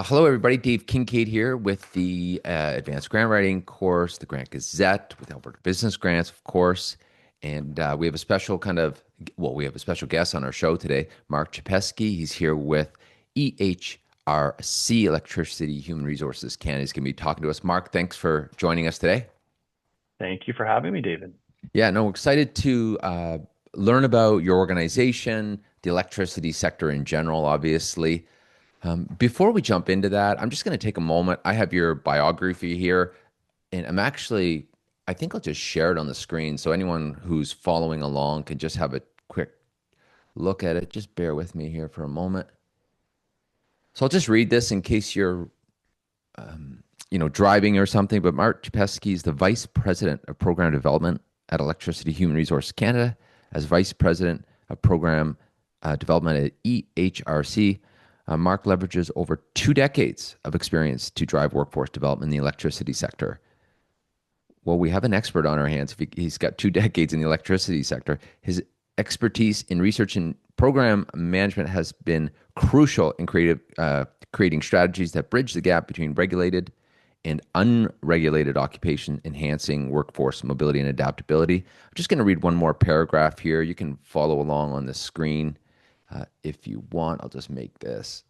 Hello, everybody. Dave Kincaid here with the Advanced Grant Writing course, the Grant Gazette, with Alberta Business Grants, of course. And we have a special we have a special guest on our show today, Mark Chapeskie. He's here with EHRC, Electricity Human Resources Canada. He's going to be talking to us. Mark, thanks for joining us today. Thank you for having me, David. Yeah, no, we're excited to learn about your organization, the electricity sector in general, obviously. Before we jump into that, I'm just going to take a moment. I have your biography here, and I think I'll just share it on the screen so anyone who's following along can just have a quick look at it. Just bear with me here for a moment. So I'll just read this in case you're, driving or something. But Mark Chapesky is the Vice President of Program Development at Electricity Human Resources Canada, as Vice President of Program Development at EHRC. Mark leverages over 2 decades of experience to drive workforce development in the electricity sector. Well, we have an expert on our hands. If he's got 2 decades in the electricity sector. His expertise in research and program management has been crucial in creating strategies that bridge the gap between regulated and unregulated occupation, enhancing workforce mobility and adaptability. I'm just going to read one more paragraph here. You can follow along on the screen. If you want, I'll just make this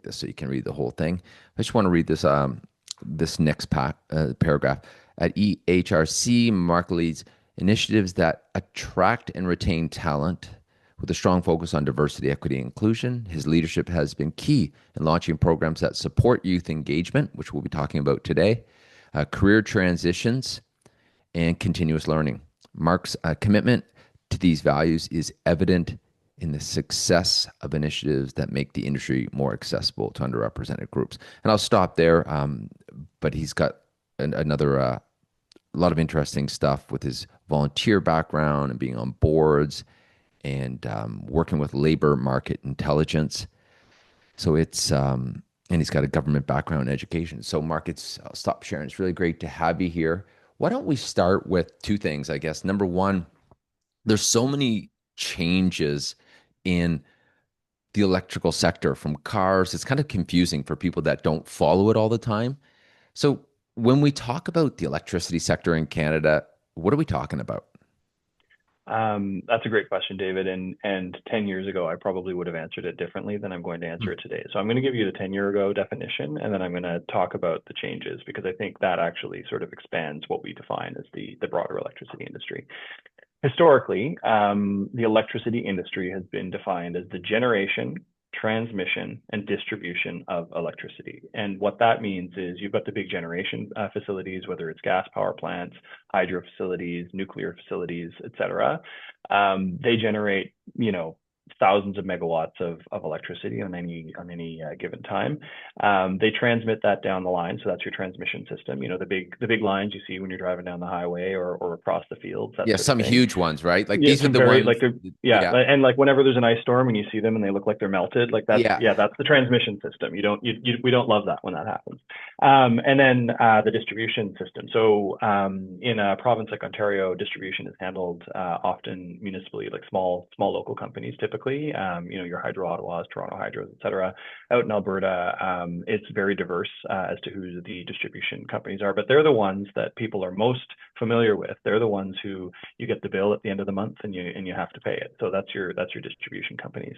so you can read the whole thing. I just want to read this next paragraph. At EHRC, Mark leads initiatives that attract and retain talent with a strong focus on diversity, equity, and inclusion. His leadership has been key in launching programs that support youth engagement, which we'll be talking about today, career transitions, and continuous learning. Mark's commitment to these values is evident in the success of initiatives that make the industry more accessible to underrepresented groups. And I'll stop there. But he's got another lot of interesting stuff with his volunteer background and being on boards and working with labor market intelligence. So and he's got a government background in education. So Mark, I'll stop sharing. It's really great to have you here. Why don't we start with two things, I guess. Number one, there's so many changes in the electrical sector from cars. It's kind of confusing for people that don't follow it all the time. So when we talk about the electricity sector in Canada, what are we talking about? That's a great question, David. And 10 years ago, I probably would have answered it differently than I'm going to answer it today. So I'm going to give you the 10-year ago definition, and then I'm going to talk about the changes because I think that actually sort of expands what we define as the broader electricity industry. Historically, the electricity industry has been defined as the generation, transmission, and distribution of electricity. And what that means is you've got the big generation facilities, whether it's gas power plants, hydro facilities, nuclear facilities, et cetera. They generate, thousands of megawatts of electricity on any given time. They transmit that down the line, so that's your transmission system. The big lines you see when you're driving down the highway or across the fields, that Yeah, sort of some thing. huge ones, right? Like Yeah, these are some the very ones. yeah, Yeah, and like whenever there's an ice storm and you see them and they look like they're melted, like yeah. that's the transmission system. We don't love that when that happens. And then the distribution system. So in a province like Ontario, distribution is handled often municipally, like small local companies typically. Your Hydro Ottawas, Toronto Hydros, et cetera. Out in Alberta, it's very diverse as to who the distribution companies are, but they're the ones that people are most familiar with. They're the ones who you get the bill at the end of the month and you have to pay it. So that's your distribution companies.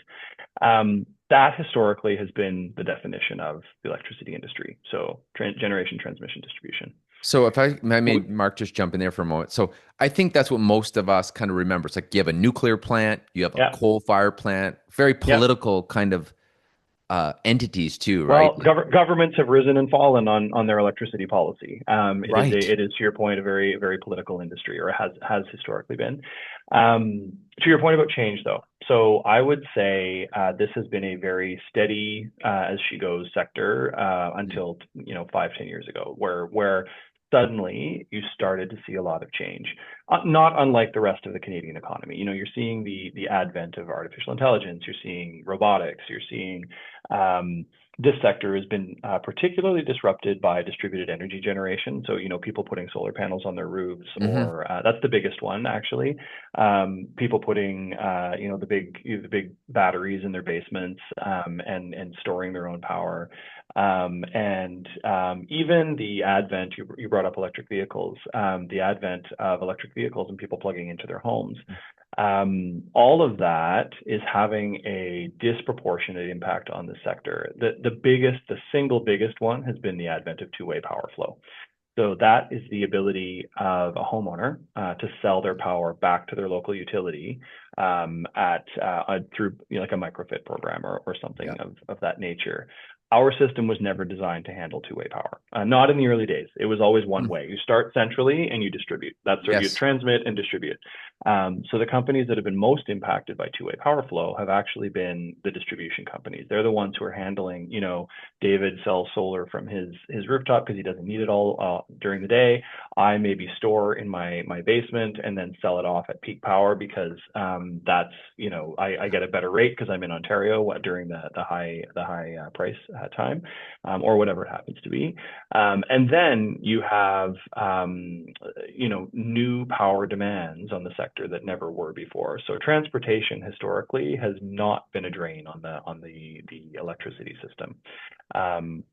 That historically has been the definition of the electricity industry. So generation, transmission, distribution. So if I made Mark just jump in there for a moment. So I think that's what most of us kind of remember. It's like you have a nuclear plant, you have a Yeah. coal fire plant, very Yeah. political kind of entities too, right? Well, governments have risen and fallen on their electricity policy. Right. It is to your point a very very political industry, or has historically been. To your point about change, though, so I would say this has been a very steady as she goes sector until 5-10 years ago, where suddenly you started to see a lot of change, not unlike the rest of the Canadian economy. You're seeing the advent of artificial intelligence, you're seeing robotics, you're seeing this sector has been particularly disrupted by distributed energy generation. So, people putting solar panels on their roofs, Mm-hmm. or that's the biggest one, actually. People putting, the big batteries in their basements, and storing their own power. Even the advent, you brought up electric vehicles, the advent of electric vehicles and people plugging into their homes. All of that is having a disproportionate impact on the sector. The single biggest one has been the advent of two-way power flow. So that is the ability of a homeowner to sell their power back to their local utility through like a microfit program or something Yeah. of that nature. Our system was never designed to handle two-way power. Not in the early days. It was always one Mm. way. You start centrally and you distribute. That's sort of you Yes. transmit and distribute. So the companies that have been most impacted by two-way power flow have actually been the distribution companies. They're the ones who are handling, David sells solar from his rooftop because he doesn't need it all during the day. I maybe store in my basement and then sell it off at peak power because that's I get a better rate because I'm in Ontario during the high price time, or whatever it happens to be. And then you have new power demands on the sector that never were before. So transportation historically has not been a drain on the electricity system.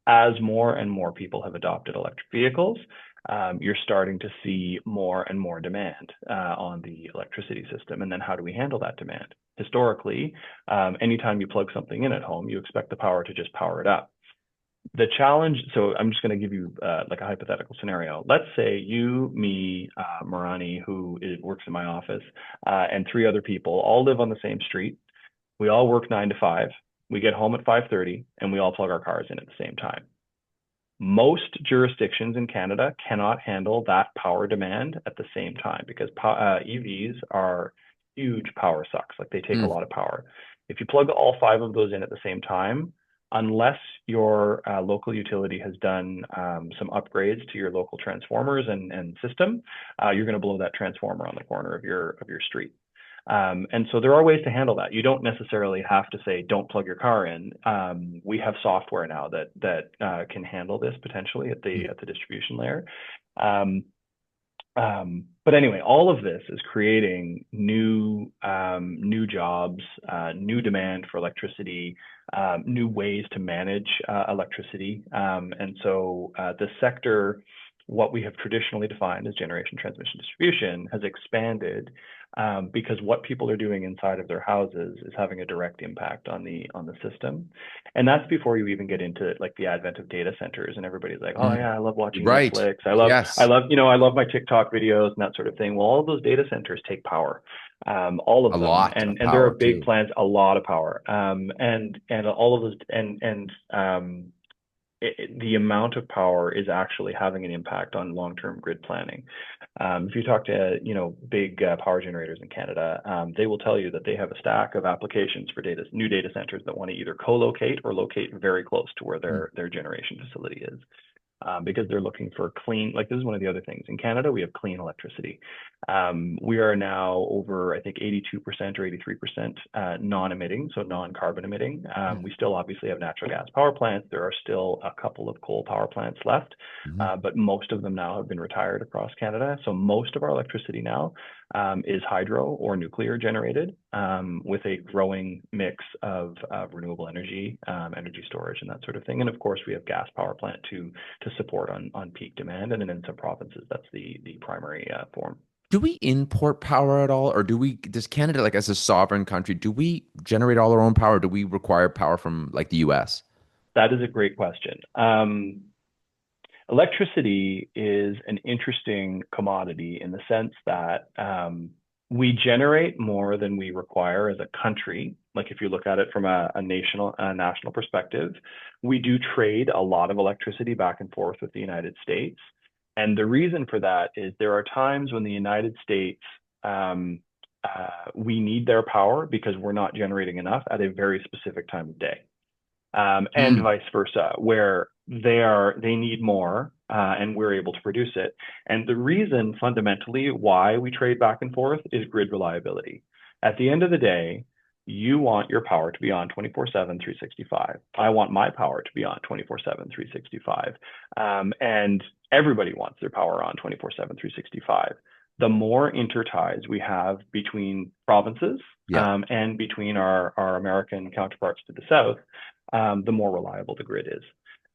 As more and more people have adopted electric vehicles, you're starting to see more and more demand on the electricity system. And then how do we handle that demand? Historically, anytime you plug something in at home, you expect the power to just power it up. The challenge, so I'm just going to give you like a hypothetical scenario. Let's say you, me, Marani, works in my office, and three other people all live on the same street. We all work 9 to 5. We get home at 5:30, and we all plug our cars in at the same time. Most jurisdictions in Canada cannot handle that power demand at the same time because EVs are huge power sucks. Like they take a Mm. lot of power. If you plug all 5 of those in at the same time, unless your local utility has done some upgrades to your local transformers and system, you're going to blow that transformer on the corner of your street. And so there are ways to handle that. You don't necessarily have to say, don't plug your car in. We have software now that can handle this potentially at Mm. the distribution layer. But anyway, all of this is creating new jobs, new demand for electricity, new ways to manage electricity. And so the sector, what we have traditionally defined as generation, transmission, distribution, has expanded because what people are doing inside of their houses is having a direct impact on the system. And that's before you even get into like the advent of data centers and everybody's like, oh Mm. yeah, I love watching Right. Netflix. Yes. I love my TikTok videos and that sort of thing. Well, all of those data centers take power, all A of them, lot of and there are power big too. plans, a lot of power, and all of those, the amount of power is actually having an impact on long-term grid planning. If you talk to big power generators in Canada, they will tell you that they have a stack of applications for new data centers that want to either co-locate or locate very close to where Mm. their generation facility is. Because they're looking for clean, like this is one of the other things. In Canada, we have clean electricity. We are now over, I think, 82% or 83% non-emitting, so non-carbon emitting. Mm. We still obviously have natural gas power plants. There are still a couple of coal power plants left, Mhm. but most of them now have been retired across Canada. So most of our electricity now is hydro or nuclear generated, with a growing mix of renewable energy, energy storage, and that sort of thing. And of course, we have gas power plant to support on peak demand, and then in some provinces, that's the primary form. Do we import power at all, or does Canada, like as a sovereign country, do we generate all our own power? Do we require power from like the US? That is a great question. Electricity is an interesting commodity in the sense that we generate more than we require as a country. Like if you look at it from a national perspective, we do trade a lot of electricity back and forth with the United States. And the reason for that is there are times when the United States, we need their power because we're not generating enough at a very specific time of day, and Mm. vice versa, where they need more, and we're able to produce it. And the reason fundamentally why we trade back and forth is grid reliability. At the end of the day, you want your power to be on 24/7, 365. I want my power to be on 24/7, 365. And everybody wants their power on 24/7, 365. The more interties we have between provinces Yeah. and between our American counterparts to the south, the more reliable the grid is.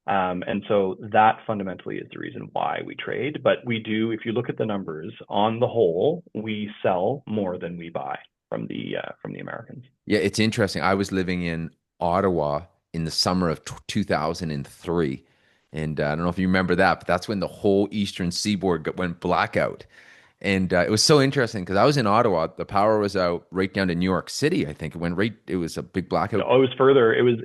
And so that fundamentally is the reason why we trade. But we do, if you look at the numbers, on the whole, we sell more than we buy from the Americans. Yeah, it's interesting. I was living in Ottawa in the summer of 2003. And I don't know if you remember that, but that's when the whole Eastern Seaboard went blackout. And it was so interesting because I was in Ottawa. The power was out right down to New York City. I think it was a big blackout. No, it was further. It was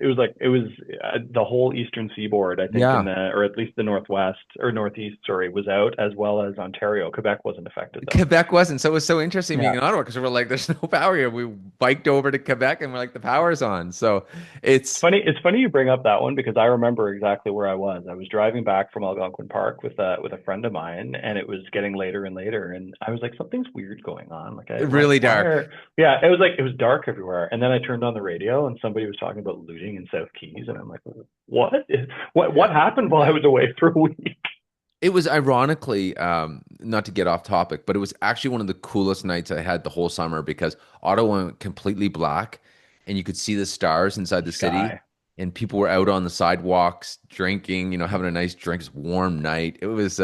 the whole eastern seaboard, I think, Yeah. or at least the northwest or northeast, sorry, was out, as well as Ontario. Quebec wasn't affected though. Quebec wasn't. So it was so interesting being Yeah. in Ottawa because we were like, there's no power here. We biked over to Quebec and we're like, the power's on. So it's, It's funny you bring up that one because I remember exactly where I was. I was driving back from Algonquin Park with a friend of mine, and it was getting later and later, and I was like, something's weird going on. really Why dark. are yeah, it was like it was dark everywhere. And then I turned on the radio and somebody was talking about looting in South Keys, and I'm like, what Yeah. happened while I was away for a week? It was ironically, not to get off topic, but it was actually one of the coolest nights I had the whole summer because Ottawa went completely black and you could see the stars inside the city Sky. and people were out on the sidewalks drinking, having a nice drink. It's a warm night. It was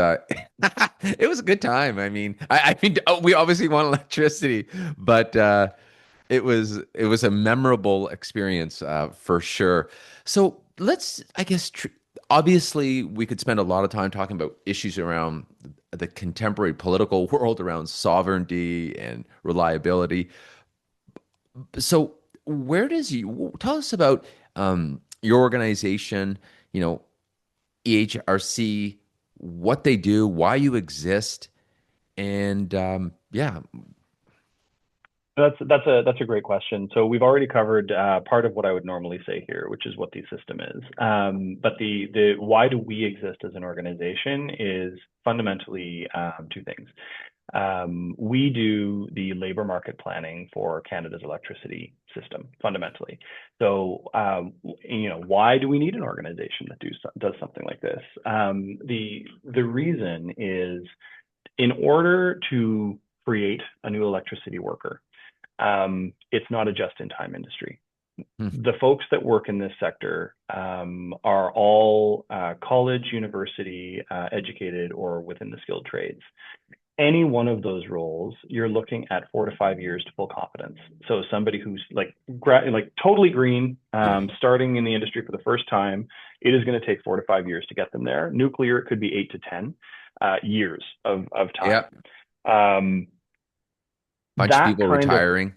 it was a good time. I mean, I mean we obviously want electricity, but it was a memorable experience for sure. So let's, I guess, obviously we could spend a lot of time talking about issues around the contemporary political world around sovereignty and reliability. So where does you tell us about your organization, you know, EHRC, what they do, why you exist, and yeah, That's a great question. So we've already covered part of what I would normally say here, which is what the system is. But the why do we exist as an organization is fundamentally two things. We do the labor market planning for Canada's electricity system fundamentally. So, why do we need an organization that does something like this? The reason is in order to create a new electricity worker, it's not a just-in-time industry. Hmm. The folks that work in this sector are all college, university educated, or within the skilled trades. Any one of those roles, you're looking at 4 to 5 years to full competence. So somebody who's like totally green, Yeah, starting in the industry for the first time, it is going to take 4 to 5 years to get them there. Nuclear, it could be 8 to 10 years of time. yeah, Um, bunch of that people kind of retiring.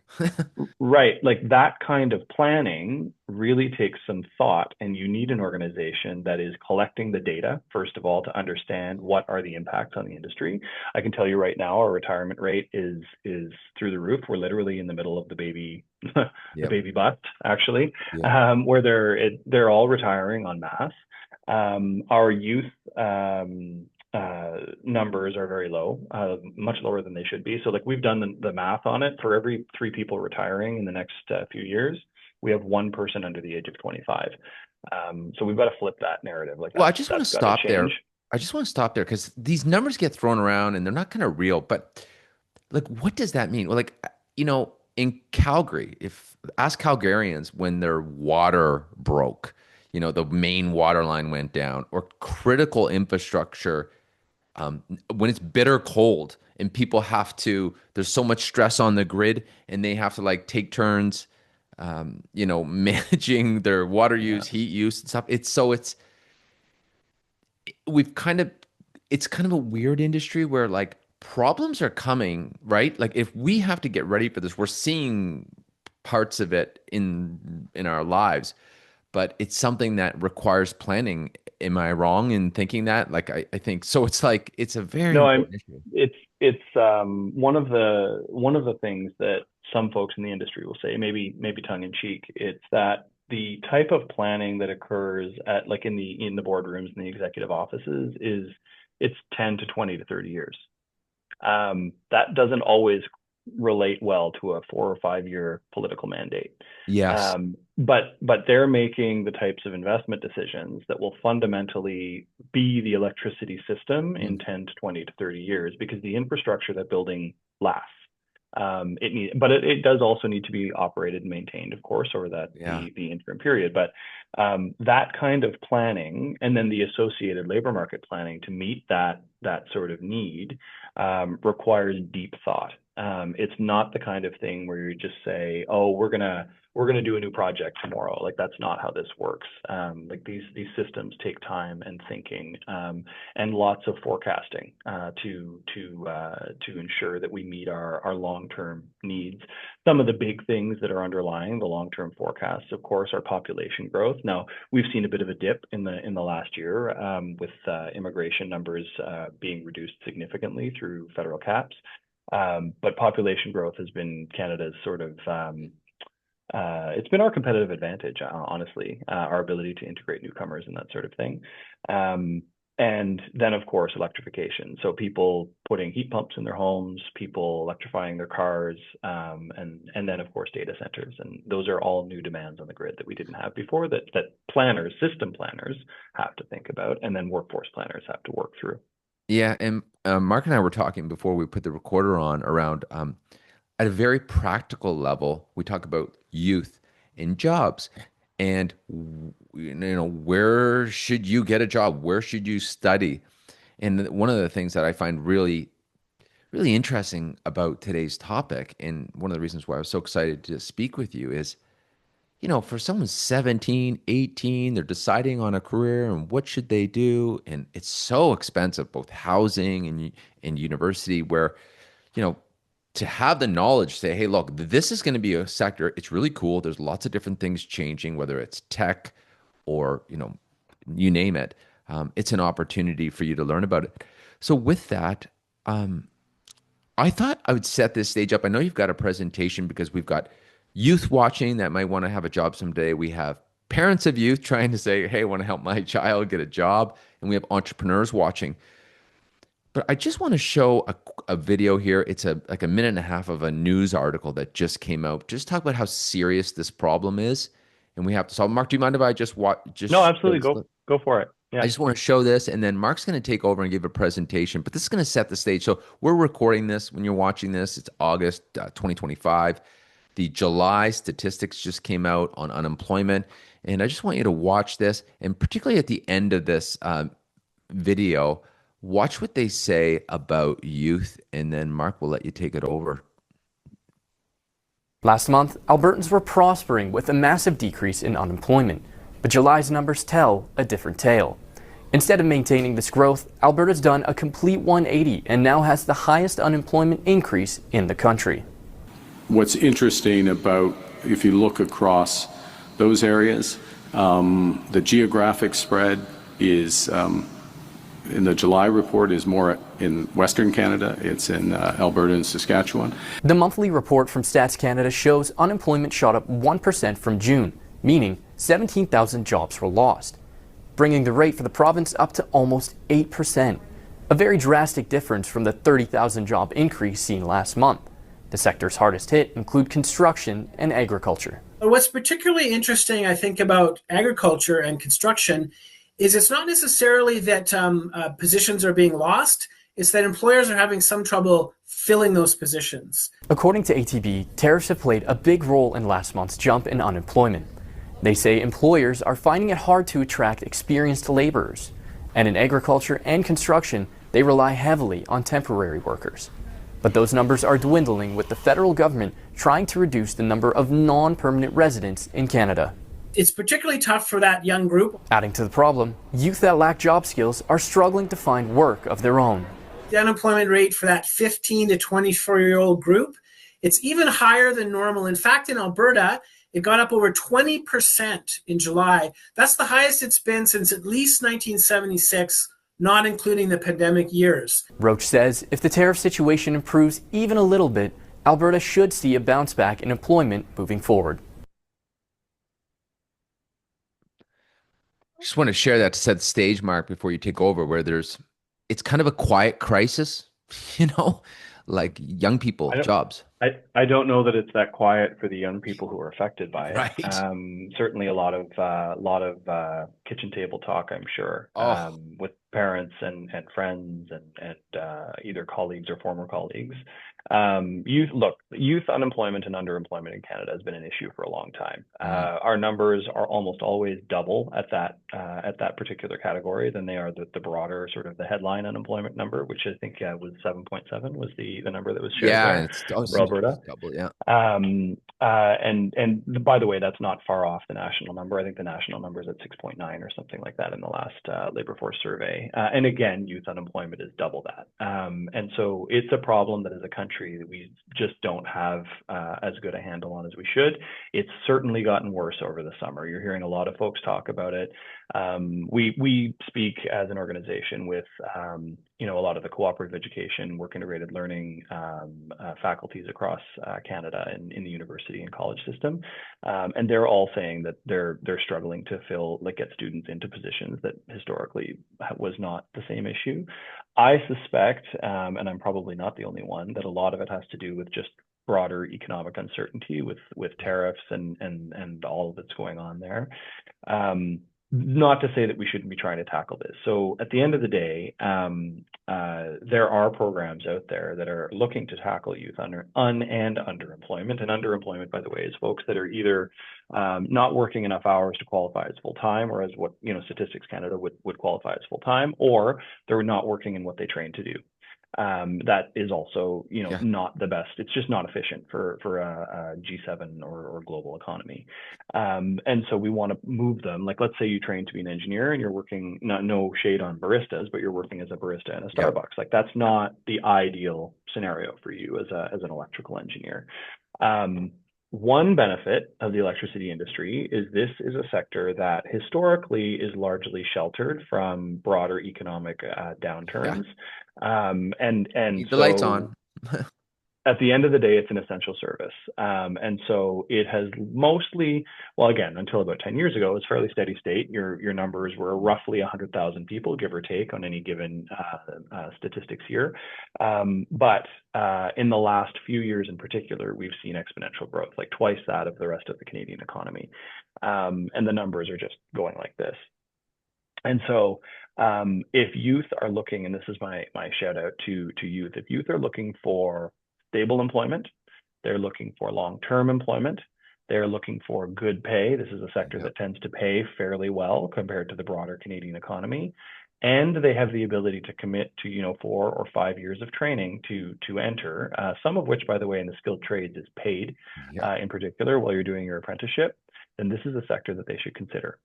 Right. Like that kind of planning really takes some thought, and you need an organization that is collecting the data, first of all, to understand what are the impacts on the industry. I can tell you right now, our retirement rate is through the roof. We're literally in the middle of the baby the Yep, baby bust, actually, yep. where they're all retiring en masse. Our youth numbers are very low, much lower than they should be. So like we've done the math on it. For every 3 people retiring in the next few years, we have one person under the age of 25. So we've got to flip that narrative. Like Well, I just want to that's got to stop change. there. I just want to stop there because these numbers get thrown around and they're not kind of real. But like, what does that mean? Well, like, in Calgary, if ask Calgarians when their water broke, the main water line went down, or critical infrastructure when it's bitter cold and people there's so much stress on the grid and they have to like take turns, managing their water Yeah. use, heat use and stuff. We've kind of, it's kind of a weird industry where like problems are coming, right? Like if we have to get ready for this, we're seeing parts of it in our lives, but it's something that requires planning. Am I wrong in thinking that? Like I think so. It's like it's a very No, I'm. important issue. It's one of the things that some folks in the industry will say, maybe tongue in cheek. It's that the type of planning that occurs at like in the boardrooms and the executive offices is it's 10 to 20 to 30 years. That doesn't always relate well to a 4 or 5 year political mandate. Yes. But they're making the types of investment decisions that will fundamentally be the electricity system in 10 to 20 to 30 years because the infrastructure that building lasts. It does also need to be operated and maintained, of course, over that Yeah. the interim period. But that kind of planning and then the associated labor market planning to meet that sort of need requires deep thought. It's not the kind of thing where you just say, "Oh, we're gonna do a new project tomorrow." Like that's not how this works. Like these systems take time and thinking and lots of forecasting to ensure that we meet our long-term needs. Some of the big things that are underlying the long-term forecasts, of course, are population growth. Now we've seen a bit of a dip in the last year with immigration numbers being reduced significantly through federal caps. But population growth has been Canada's sort of it's been our competitive advantage, honestly, our ability to integrate newcomers and that sort of thing. And then, of course, electrification. So people putting heat pumps in their homes, people electrifying their cars, and then, of course, data centers. And those are all new demands on the grid that we didn't have before that planners, system planners have to think about, and then workforce planners have to work through. Yeah, and Mark and I were talking before we put the recorder on around at a very practical level. We talk about youth and jobs, and where should you get a job? Where should you study? And one of the things that I find really interesting about today's topic, and one of the reasons why I was so excited to speak with you is, for someone 17, 18, they're deciding on a career and what should they do, and it's so expensive, both housing and university, where, you know, to have the knowledge, say, hey, look, this is going to be a sector. It's really cool. There's lots of different things changing, whether it's tech or, you name it. It's an opportunity for you to learn about it. So with that, I thought I would set this stage up. I know you've got a presentation because we've got youth watching that might want to have a job someday. We have parents of youth trying to say, hey, I want to help my child get a job. And we have entrepreneurs watching. But I just want to show a video here. It's like a minute and a half of a news article that just came out. Just talk about how serious this problem is, and we have to solve. Mark, do you mind if I just watch? No, Just show absolutely. this? Go for it. I Yeah. just want to show this, and then Mark's going to take over and give a presentation. But this is going to set the stage. So we're recording this when you're watching this. It's August 2025. The July statistics just came out on unemployment, and I just want you to watch this, and particularly at the end of this video, watch what they say about youth, and then Mark will let you take it over. Last month, Albertans were prospering with a massive decrease in unemployment, but July's numbers tell a different tale. Instead of maintaining this growth, Alberta's done a complete 180 and now has the highest unemployment increase in the country. What's interesting about, if you look across those areas, the geographic spread is, in the July report, is more in Western Canada. It's in Alberta and Saskatchewan. The monthly report from Stats Canada shows unemployment shot up 1% from June, meaning 17,000 jobs were lost, bringing the rate for the province up to almost 8%, a very drastic difference from the 30,000 job increase seen last month. The sectors hardest hit include construction and agriculture. What's particularly interesting, I think, about agriculture and construction is it's not necessarily that positions are being lost, it's that employers are having some trouble filling those positions. According to ATB, tariffs have played a big role in last month's jump in unemployment. They say employers are finding it hard to attract experienced laborers. And in agriculture and construction, they rely heavily on temporary workers. But those numbers are dwindling with the federal government trying to reduce the number of non-permanent residents in Canada. It's particularly tough for that young group. Adding to the problem, youth that lack job skills are struggling to find work of their own. The unemployment rate for that 15 to 24-year-old group, it's even higher than normal. In fact, in Alberta, it got up over 20% in July. That's the highest it's been since at least 1976, not including the pandemic years. Roach says if the tariff situation improves even a little bit, Alberta should see a bounce back in employment moving forward. Just want to share that to set the stage, Mark, before you take over, where it's kind of a quiet crisis, like young people, jobs. I don't know that it's that quiet for the young people who are affected by it. Right. Certainly a lot of kitchen table talk, I'm sure, Oh, with parents and friends and either colleagues or former colleagues. Youth unemployment and underemployment in Canada has been an issue for a long time. mm, Our numbers are almost always double at that particular category than they are the broader sort of the headline unemployment number, which I think was 7.7 was the number that was shared yeah, there and it for seems to Alberta. be double. Yeah. And by the way, that's not far off the national number. I think the national number is at 6.9 or something like that in the last labor force survey. And again, youth unemployment is double that. And so it's a problem that as a country that we just don't have as good a handle on as we should. It's certainly gotten worse over the summer. You're hearing a lot of folks talk about it. We speak as an organization with a lot of the cooperative education, work integrated learning faculties across Canada and in the university and college system, and they're all saying that they're struggling to get students into positions that historically was not the same issue. I suspect, and I'm probably not the only one, that a lot of it has to do with just broader economic uncertainty with tariffs and all that's going on there. Not to say that we shouldn't be trying to tackle this. So at the end of the day, there are programs out there that are looking to tackle youth and underemployment. And underemployment, by the way, is folks that are either not working enough hours to qualify as full time, or as what Statistics Canada would qualify as full time, or they're not working in what they train to do. That is also, Yeah. not the best. It's just not efficient for a G7 or global economy. And so we want to move them. Like, let's say you train to be an engineer and you're working, no shade on baristas, but you're working as a barista in a Yep. Starbucks. Like, that's not the ideal scenario for you as an electrical engineer. One benefit of the electricity industry is this is a sector that historically is largely sheltered from broader economic Yeah. downturns. And Keep the lights so on. at the end of the day, it's an essential service. And so it has mostly, well, again, until about 10 years ago, it was fairly steady state. Your numbers were roughly 100,000 people, give or take, on any given statistics year. But in the last few years in particular, we've seen exponential growth, like twice that of the rest of the Canadian economy. And the numbers are just going like this. And so if youth are looking, and this is my shout out to youth, if youth are looking for stable employment, they're looking for long-term employment, they're looking for good pay. This is a sector Yep. that tends to pay fairly well compared to the broader Canadian economy. And they have the ability to commit to 4 or 5 years of training to enter, some of which, by the way, in the skilled trades is paid Yep. in particular while you're doing your apprenticeship. Then this is a sector that they should consider.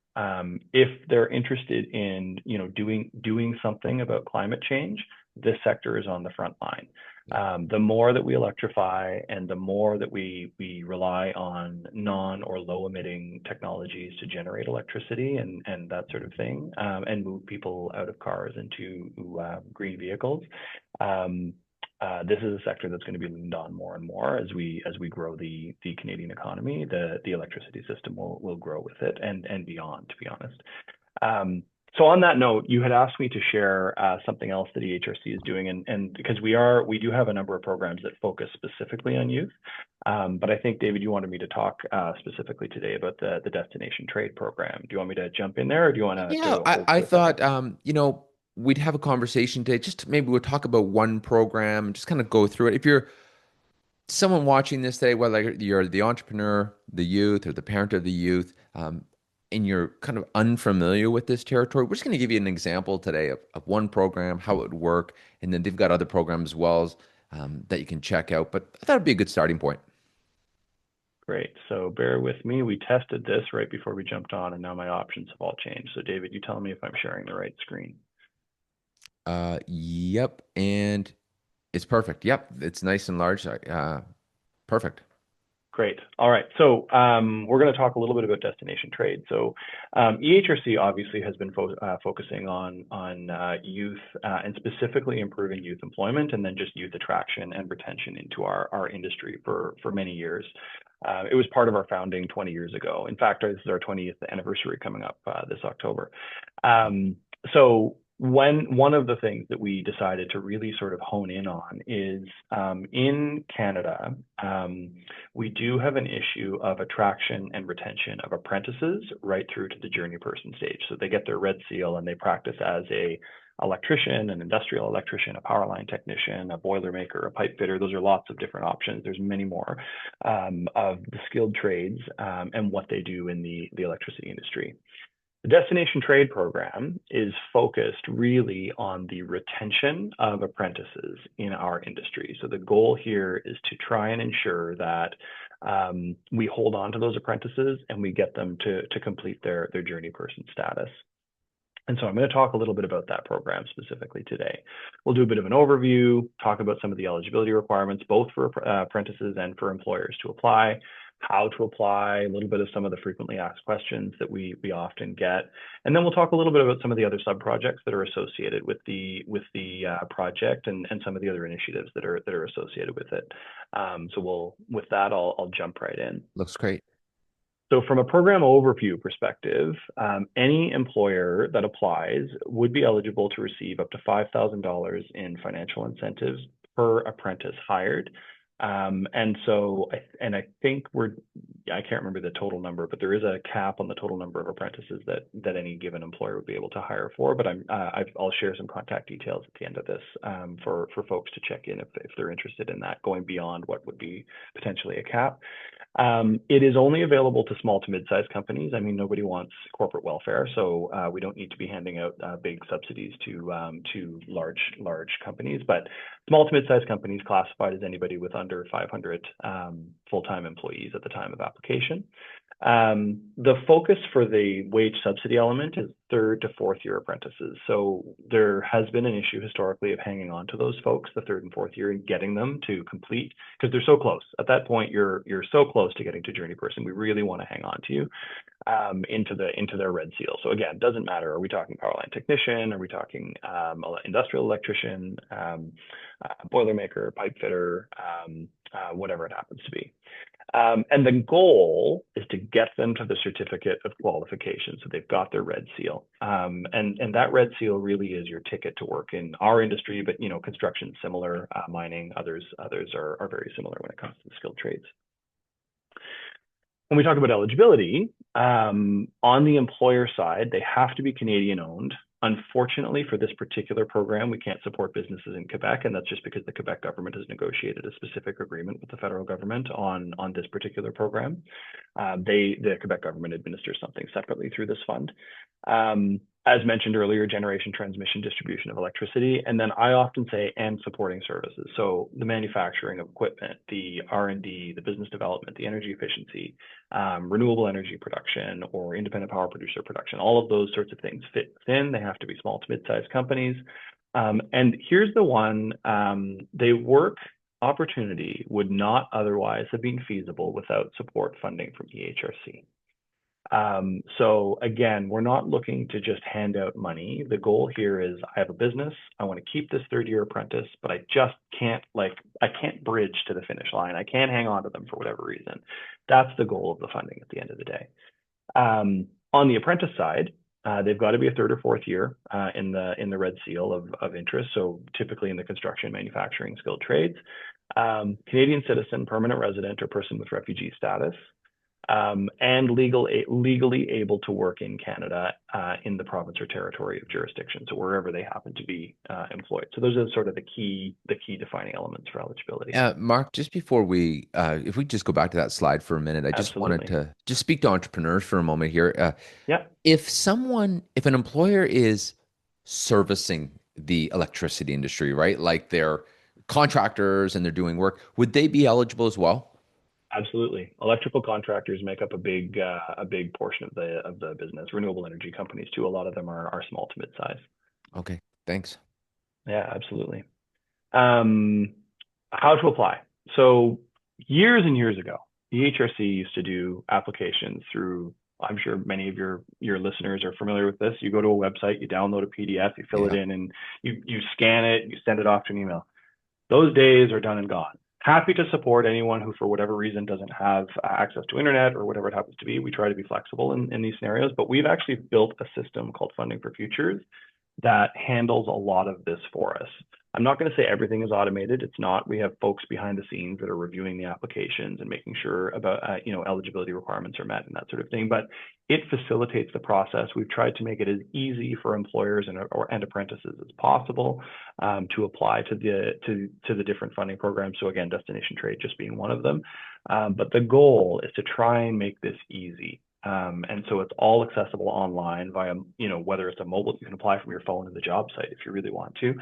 If they're interested in doing something about climate change, this sector is on the front line. The more that we electrify and the more that we rely on non or low emitting technologies to generate electricity and that sort of thing, and move people out of cars into green vehicles, this is a sector that's going to be leaned on more and more as we grow the Canadian economy. The electricity system will grow with it and beyond, to be honest. So on that note, you had asked me to share something else that EHRC is doing, and because we do have a number of programs that focus specifically on youth, but I think, David, you wanted me to talk specifically today about the Destination Trade Program. Do you want me to jump in there, or do you want to Yeah, hold I for a second? thought, we'd have a conversation today. Just maybe we'll talk about one program and just kind of go through it. If you're someone watching this today, whether you're the entrepreneur, the youth, or the parent of the youth, and you're kind of unfamiliar with this territory, we're just going to give you an example today of one program, how it would work, and then they've got other programs as well that you can check out. But I thought it'd be a good starting point. Great. So bear with me. We tested this right before we jumped on, and now my options have all changed. So David, you tell me if I'm sharing the right screen. Yep, and it's perfect. Yep, it's nice and large. Perfect. Great. All right. So we're going to talk a little bit about destination trade. So EHRC obviously has been focusing on youth and specifically improving youth employment and then just youth attraction and retention into our industry for many years. It was part of our founding 20 years ago. In fact, this is our 20th anniversary coming up this October. So one of the things that we decided to really sort of hone in on is in Canada, we do have an issue of attraction and retention of apprentices right through to the journey person stage. So they get their red seal and they practice as a electrician, an industrial electrician, a power line technician, a boiler maker, a pipe fitter. Those are lots of different options. There's many more of the skilled trades and what they do in the electricity industry. The Destination Trade Program is focused really on the retention of apprentices in our industry. So the goal here is to try and ensure that we hold on to those apprentices and we get them to complete their journey person status. And so I'm going to talk a little bit about that program specifically today. We'll do a bit of an overview, talk about some of the eligibility requirements, both for apprentices and for employers to apply, how to apply, a little bit of some of the frequently asked questions that we often get. And then we'll talk a little bit about some of the other sub-projects that are associated with the project and some of the other initiatives that are associated with it. So with that, I'll jump right in. Looks great. So from a program overview perspective, any employer that applies would be eligible to receive up to $5,000 in financial incentives per apprentice hired. And so, I think I can't remember the total number, but there is a cap on the total number of apprentices that any given employer would be able to hire for. But I'll share some contact details at the end of this for folks to check in if they're interested in that, going beyond what would be potentially a cap. It is only available to small to mid-sized companies. I mean, nobody wants corporate welfare, so we don't need to be handing out big subsidies to large companies. But small to mid-sized companies classified as anybody with under 500 full-time employees at the time of application. The focus for the wage subsidy element is third to fourth year apprentices. So there has been an issue historically of hanging on to those folks, the third and fourth year, and getting them to complete, because they're so close. At that point, you're so close to getting to journey person. We really want to hang on to you into their red seal. So again, it doesn't matter. Are we talking power line technician? Are we talking industrial electrician, boiler maker, pipe fitter, whatever it happens to be. And the goal is to get them to the certificate of qualification. So they've got their red seal. And that red seal really is your ticket to work in our industry, but construction similar, mining, others are very similar when it comes to the skilled trades. When we talk about eligibility, on the employer side, they have to be Canadian owned. Unfortunately, for this particular program, we can't support businesses in Quebec, and that's just because the Quebec government has negotiated a specific agreement with the federal government on this particular program. The Quebec government administers something separately through this fund. As mentioned earlier, generation, transmission, distribution of electricity, and then I often say, and supporting services. So the manufacturing of equipment, the R&D, the business development, the energy efficiency, renewable energy production, or independent power producer production, all of those sorts of things fit within. They have to be small to mid-sized companies. And here's the one, the work opportunity would not otherwise have been feasible without support funding from EHRC. So again, we're not looking to just hand out money. The goal here is I have a business. I want to keep this third year apprentice, but I just can't I can't bridge to the finish line. I can't hang on to them for whatever reason. That's the goal of the funding at the end of the day. On the apprentice side, they've got to be a third or fourth year in the red seal of interest. So typically in the construction, manufacturing, skilled trades, Canadian citizen, permanent resident, or person with refugee status. And legally able to work in Canada in the province or territory of jurisdiction, so wherever they happen to be employed. So those are sort of the key defining elements for eligibility. Mark, just before if we just go back to that slide for a minute, I just wanted to just speak to entrepreneurs for a moment here. Yeah. If an employer is servicing the electricity industry, right, like they're contractors and they're doing work, would they be eligible as well? Absolutely. Electrical contractors make up a big portion of the business. Renewable energy companies too. A lot of them are small to mid-size. Okay, thanks. Yeah, absolutely. How to apply? So years and years ago, the EHRC used to do applications through. I'm sure many of your listeners are familiar with this. You go to a website, you download a PDF, you fill it in, and you scan it, you send it off to an email. Those days are done and gone. Happy to support anyone who, for whatever reason, doesn't have access to internet or whatever it happens to be. We try to be flexible in these scenarios, but we've actually built a system called Funding for Futures that handles a lot of this for us. I'm not going to say everything is automated. It's not. We have folks behind the scenes that are reviewing the applications and making sure about eligibility requirements are met and that sort of thing. But it facilitates the process. We've tried to make it as easy for employers and apprentices as possible to apply to the different funding programs. So again, destination trade just being one of them. But the goal is to try and make this easy. And so it's all accessible online via, whether it's a mobile, you can apply from your phone to the job site if you really want to.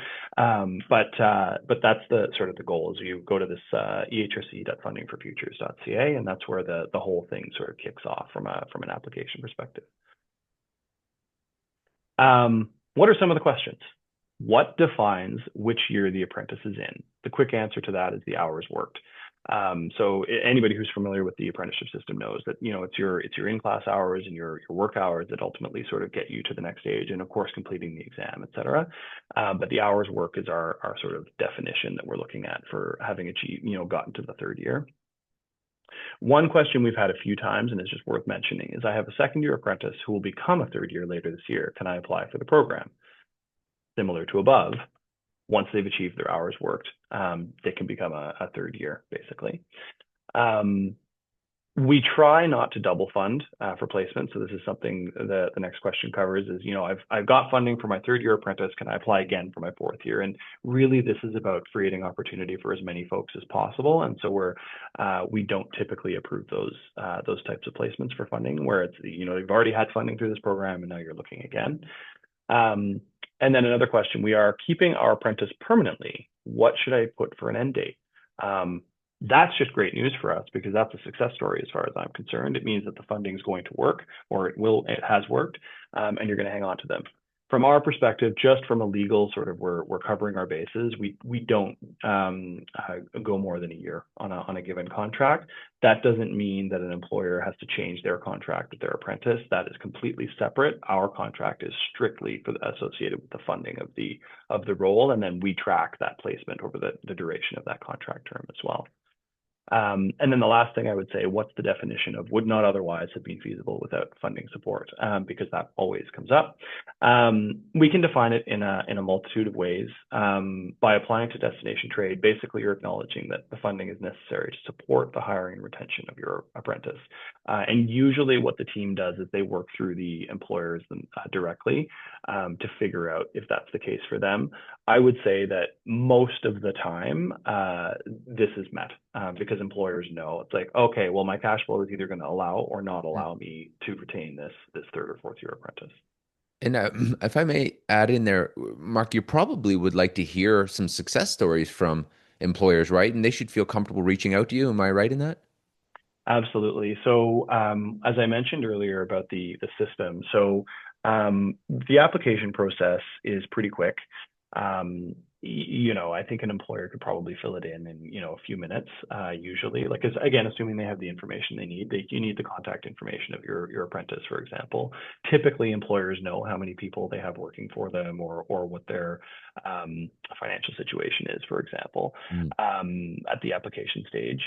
But that's the sort of the goal is you go to this ehrc.fundingforfutures.ca, and that's where the whole thing sort of kicks off from an application perspective. What are some of the questions? What defines which year the apprentice is in? The quick answer to that is the hours worked. So anybody who's familiar with the apprenticeship system knows that, it's your in-class hours and your work hours that ultimately sort of get you to the next stage, and of course, completing the exam, et cetera. But the hours work is our sort of definition that we're looking at for having achieved, gotten to the third year. One question we've had a few times, and it's just worth mentioning, is I have a second-year apprentice who will become a third year later this year. Can I apply for the program? Similar to above, once they've achieved their hours worked, they can become a third year, basically. We try not to double fund for placement. So this is something that the next question covers is, I've got funding for my third year apprentice. Can I apply again for my fourth year? And really, this is about creating opportunity for as many folks as possible. And so we don't typically approve those types of placements for funding where it's, you've already had funding through this program and now you're looking again. And then another question, we are keeping our apprentice permanently. What should I put for an end date? That's just great news for us because that's a success story as far as I'm concerned. It means that the funding is going to work, or it has worked, and you're going to hang on to them. From our perspective, just from a legal sort of, we're covering our bases. We don't go more than a year on a given contract. That doesn't mean that an employer has to change their contract with their apprentice. That is completely separate. Our contract is strictly associated with the funding of the role, and then we track that placement over the duration of that contract term as well. And then the last thing I would say, what's the definition of would not otherwise have been feasible without funding support? Because that always comes up. We can define it in a multitude of ways. By applying to destination trade, basically you're acknowledging that the funding is necessary to support the hiring and retention of your apprentice. And usually what the team does is they work through the employers directly to figure out if that's the case for them. I would say that most of the time this is met because employers know it's like, okay, well, my cash flow is either going to allow or not allow me to retain this third or fourth year apprentice. And if I may add in there, Mark, you probably would like to hear some success stories from employers, right? And they should feel comfortable reaching out to you. Am I right in that? Absolutely. So as I mentioned earlier about the system, so the application process is pretty quick. I think an employer could probably fill it in a few minutes, usually. Like, again, assuming they have the information they need, you need the contact information of your apprentice, for example. Typically, employers know how many people they have working for them or what their financial situation is, for example, at the application stage.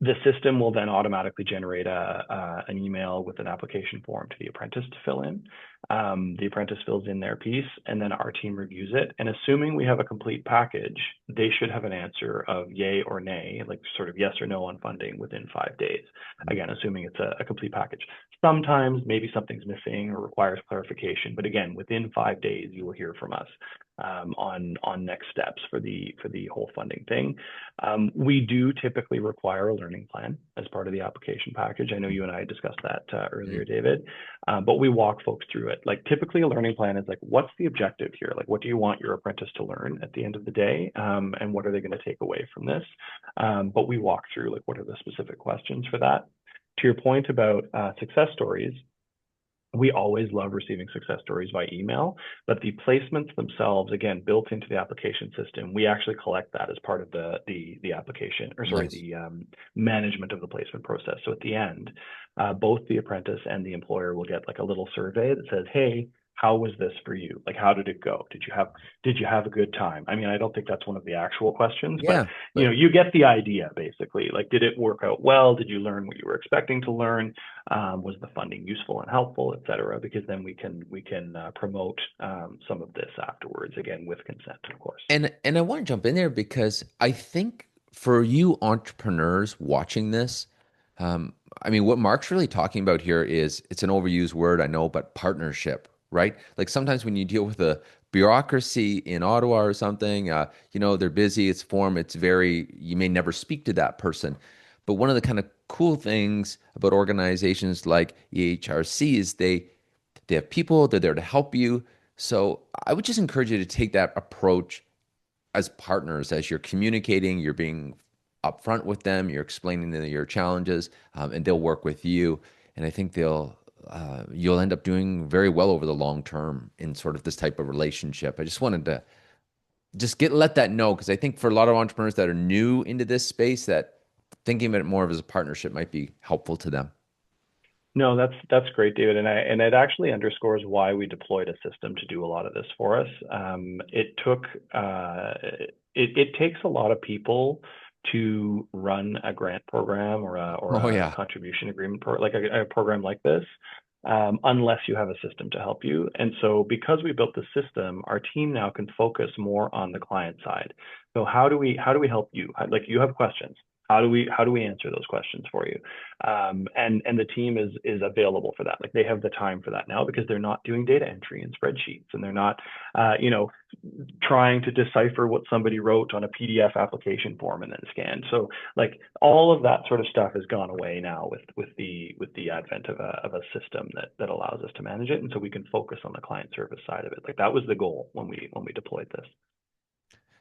The system will then automatically generate an email with an application form to the apprentice to fill in. The apprentice fills in their piece, and then our team reviews it. And assuming we have a complete package, they should have an answer of yay or nay, like sort of yes or no on funding within 5 days. Again, assuming it's a complete package. Sometimes maybe something's missing or requires clarification, but again, within 5 days, you will hear from us on next steps for the whole funding thing. We do typically require a learning plan as part of the application package. I know you and I discussed that earlier, David, but we walk folks through it. Like typically a learning plan is like, what's the objective here? Like, what do you want your apprentice to learn at the end of the day? And what are they going to take away from this? But we walk through like, what are the specific questions for that? To your point about success stories, we always love receiving success stories by email, but the placements themselves, again, built into the application system, we actually collect that as part of the application, or sorry, the management of the placement process. So at the end, both the apprentice and the employer will get like a little survey that says, hey, How was this for you? Like, how did it go? Did you have a good time? I mean, I don't think that's one of the actual questions, but Yeah, but you get the idea basically. Like, did it work out well? Did you learn what you were expecting to learn? Was the funding useful and helpful, et cetera? Because then we can promote some of this afterwards, again with consent, of course. and I want to jump in there because I think for you entrepreneurs watching this, um, I mean, what Mark's really talking about here is it's an overused word, I know, but partnership, right? Like sometimes when you deal with a bureaucracy in Ottawa or something, they're busy, it's form, it's very, you may never speak to that person. But one of the kind of cool things about organizations like EHRC is they have people, they're there to help you. So I would just encourage you to take that approach as partners, as you're communicating, you're being upfront with them, you're explaining them your challenges, and they'll work with you. And I think you'll end up doing very well over the long term in sort of this type of relationship. I just wanted to let that know because I think for a lot of entrepreneurs that are new into this space, that thinking of it more of as a partnership might be helpful to them. No, that's great, David, and it actually underscores why we deployed a system to do a lot of this for us. It takes a lot of people to run a grant program or Oh a yeah. contribution agreement like a program like this, unless you have a system to help you. And so, because we built the system, our team now can focus more on the client side. So how do we help you? Like, you have questions. How do we answer those questions for you? And the team is available for that. Like, they have the time for that now because they're not doing data entry in spreadsheets, and they're not trying to decipher what somebody wrote on a PDF application form and then scan. So, like, all of that sort of stuff has gone away now with the advent of a system that allows us to manage it, and so we can focus on the client service side of it. Like, that was the goal when we deployed this.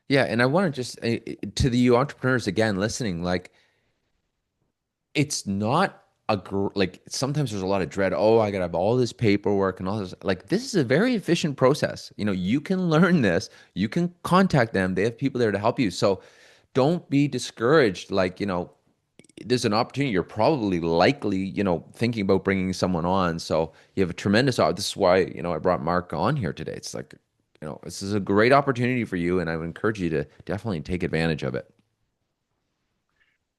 Yeah, and I want to just to the you entrepreneurs again listening, like it's not like sometimes there's a lot of dread. Oh, I gotta have all this paperwork and all this. Like this is a very efficient process. You can learn this. You can contact them. They have people there to help you. So don't be discouraged. Like, there's an opportunity. You're probably likely, thinking about bringing someone on. So you have a tremendous, this is why, I brought Mark on here today. It's like, this is a great opportunity for you. And I would encourage you to definitely take advantage of it.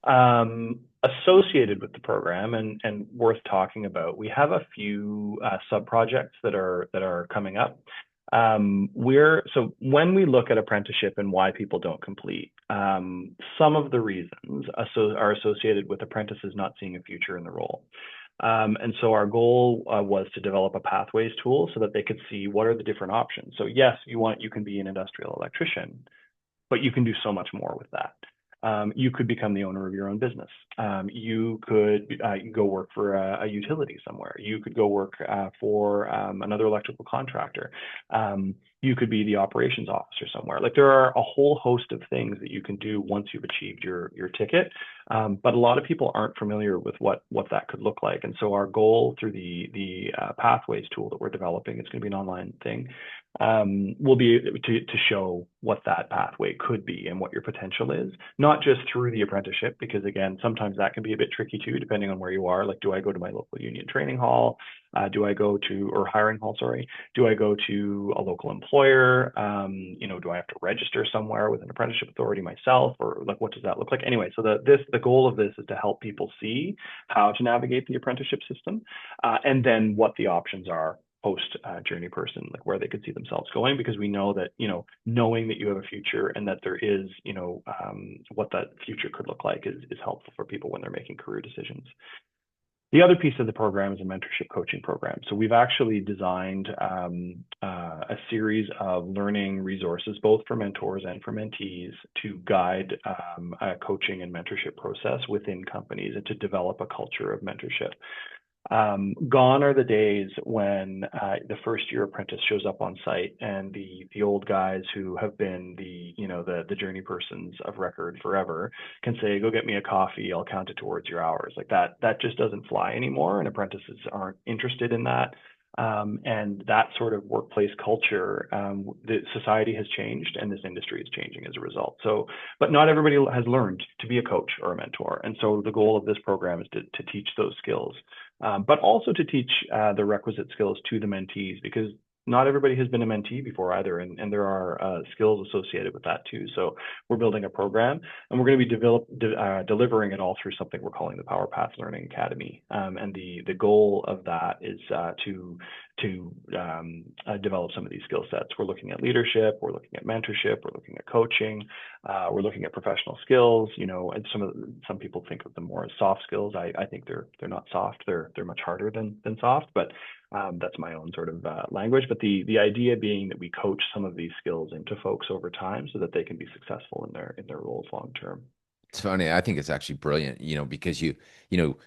Associated with the program and worth talking about, we have a few sub projects that are coming up. So when we look at apprenticeship and why people don't complete, some of the reasons are associated with apprentices not seeing a future in the role. And so our goal was to develop a pathways tool so that they could see what are the different options. So yes, you can be an industrial electrician, but you can do so much more with that. You could become the owner of your own business. You could go work for a utility somewhere. You could go work for another electrical contractor. You could be the operations officer somewhere. Like, there are a whole host of things that you can do once you've achieved your ticket. But a lot of people aren't familiar with what that could look like. And so our goal through the pathways tool that we're developing, it's going to be an online thing, will be to show what that pathway could be and what your potential is, not just through the apprenticeship, because again, sometimes that can be a bit tricky too, depending on where you are. Like, do I go to my local union training hall? Do I go to, or hiring hall, sorry, do I go to a local employer? Do I have to register somewhere with an apprenticeship authority myself, or like, what does that look like? Anyway, so the goal of this is to help people see how to navigate the apprenticeship system, and then what the options are post journey person, like where they could see themselves going, because we know that, knowing that you have a future and that there is, what that future could look like is helpful for people when they're making career decisions. The other piece of the program is a mentorship coaching program. So we've actually designed a series of learning resources, both for mentors and for mentees, to guide a coaching and mentorship process within companies and to develop a culture of mentorship. Gone are the days when the first year apprentice shows up on site and the old guys who have been the journey persons of record forever can say, go get me a coffee, I'll count it towards your hours. Like, that just doesn't fly anymore, and apprentices aren't interested in that. And that sort of workplace culture, the society has changed and this industry is changing as a result. So, but not everybody has learned to be a coach or a mentor. And so the goal of this program is to teach those skills, but also to teach the requisite skills to the mentees, because not everybody has been a mentee before either, and there are skills associated with that too. So we're building a program, and we're going to be delivering it all through something we're calling the Power Path Learning Academy. And the goal of that is to develop some of these skill sets. We're looking at leadership, we're looking at mentorship, we're looking at coaching, we're looking at professional skills. You know, and some people think of them more as soft skills. I think they're not soft. They're much harder than soft, but that's my own sort of language. But the idea being that we coach some of these skills into folks over time so that they can be successful in their roles long term. It's funny. I think it's actually brilliant, because you know,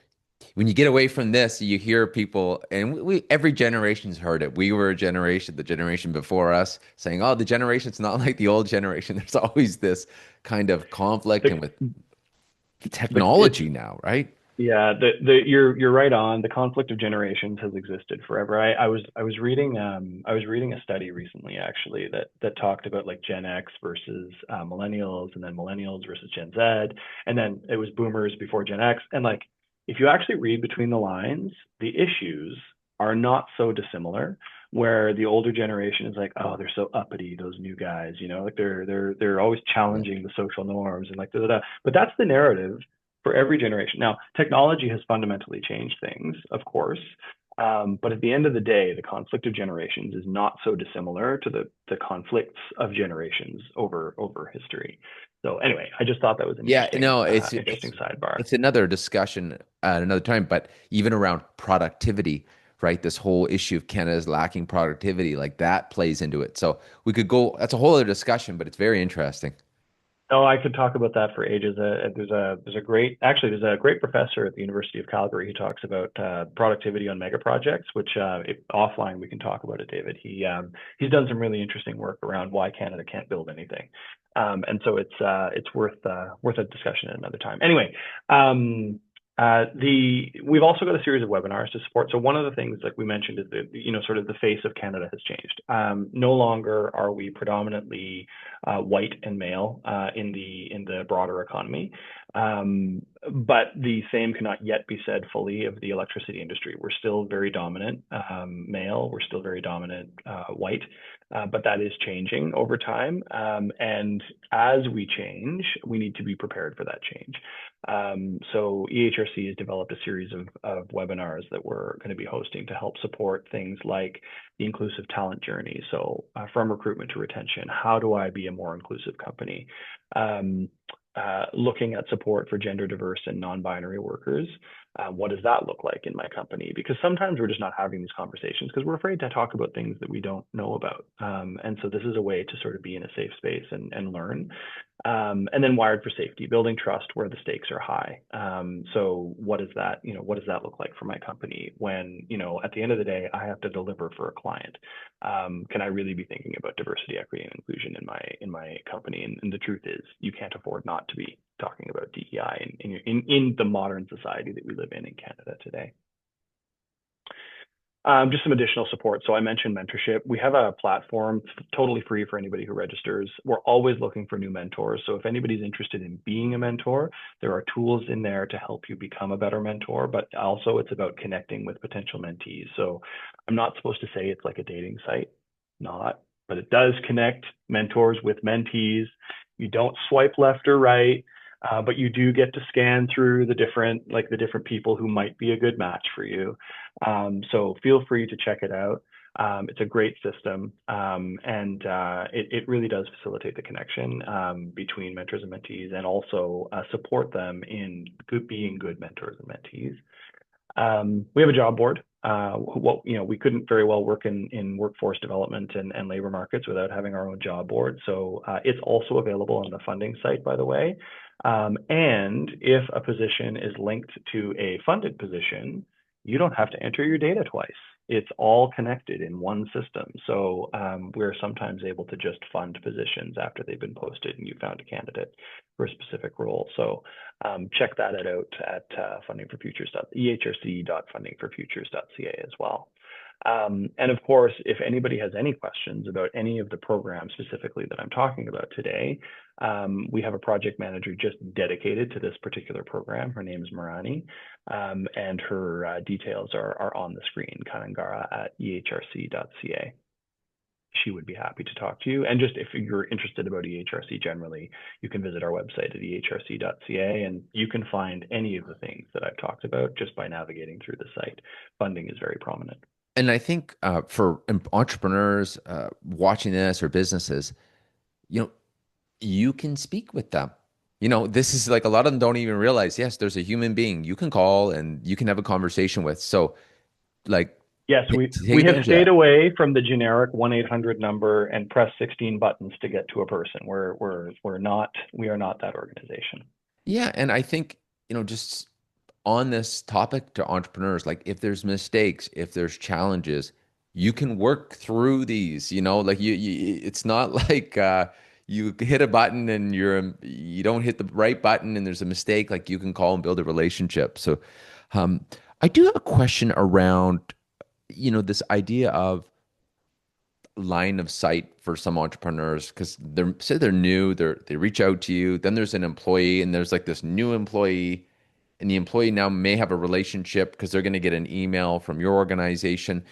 when you get away from this, you hear people, and every generation's heard it. We were a generation, the generation before us, saying, "Oh, the generation's not like the old generation." There's always this kind of conflict, and with technology now, right? Yeah, you're right on. The conflict of generations has existed forever. I was reading a study recently actually that talked about like Gen X versus millennials, and then millennials versus Gen Z, and then it was boomers before Gen X. And like if you actually read between the lines, the issues are not so dissimilar. Where the older generation is like, oh, they're so uppity, those new guys, like they're always Yeah. challenging the social norms and like da, da, da. But that's the narrative for every generation. Now, technology has fundamentally changed things, of course, but at the end of the day, the conflict of generations is not so dissimilar to the conflicts of generations over history. So anyway, I just thought that was an Yeah, no, interesting sidebar. it's another discussion at another time, but even around productivity, right? This whole issue of Canada's lacking productivity, like that plays into it. So we could go, that's a whole other discussion, but it's very interesting. Oh, I could talk about that for ages. There's a great professor at the University of Calgary who talks about productivity on mega projects, which if offline we can talk about it, David. He's done some really interesting work around why Canada can't build anything, and so it's worth a discussion at another time. Anyway, we've also got a series of webinars to support. So one of the things, like we mentioned, is that sort of the face of Canada has changed. No longer are we predominantly white and male in the broader economy, but the same cannot yet be said fully of the electricity industry. We're still very dominant male. We're still very dominant white, but that is changing over time. And as we change, we need to be prepared for that change. So EHRC has developed a series of webinars that we're going to be hosting to help support things like the inclusive talent journey. So from recruitment to retention, how do I be a more inclusive company? Looking at support for gender diverse and non-binary workers. What does that look like in my company? Because sometimes we're just not having these conversations because we're afraid to talk about things that we don't know about. And so this is a way to sort of be in a safe space and learn. And then wired for safety, building trust where the stakes are high. So what does that look like for my company when, at the end of the day, I have to deliver for a client? Can I really be thinking about diversity, equity, and inclusion in my company? And the truth is, you can't afford not to be talking about DEI in the modern society that we live in Canada today. Just some additional support. So I mentioned mentorship. We have a platform totally free for anybody who registers. We're always looking for new mentors. So if anybody's interested in being a mentor, there are tools in there to help you become a better mentor, but also it's about connecting with potential mentees. So I'm not supposed to say it's like a dating site, not, but it does connect mentors with mentees. You don't swipe left or right. But you do get to scan through the different people who might be a good match for you. So feel free to check it out. It's a great system, and it really does facilitate the connection between mentors and mentees, and also support them in being good mentors and mentees. We have a job board. We couldn't very well work in workforce development and labor markets without having our own job board. So it's also available on the funding site, by the way. And if a position is linked to a funded position, you don't have to enter your data twice. It's all connected in one system. So we're sometimes able to just fund positions after they've been posted and you found a candidate for a specific role. So check that out at ehrc.fundingforfutures.ca as well. And of course, if anybody has any questions about any of the programs specifically that I'm talking about today, we have a project manager just dedicated to this particular program. Her name is Marani, and her details are on the screen, Kanangara at ehrc.ca. she would be happy to talk to you. And just if you're interested about EHRC generally, you can visit our website at ehrc.ca, and you can find any of the things that I've talked about just by navigating through the site. Funding is very prominent. And I think for entrepreneurs watching this or businesses, you know, you can speak with them. This is like a lot of them don't even realize, yes, there's a human being you can call and you can have a conversation with. So, like, Yes, take we have advantage of stayed that. away from the generic 1-800 number and press 16 buttons to get to a person. We are not that organization. Yeah. And I think, just on this topic to entrepreneurs, like if there's mistakes, if there's challenges, you can work through these, like it's not like you hit a button and you don't hit the right button and there's a mistake, like you can call and build a relationship. So um, I do have a question around, this idea of line of sight for some entrepreneurs because they're new, they reach out to you, then there's an employee and there's like this new employee and the employee now may have a relationship because they're going to get an email from your organization.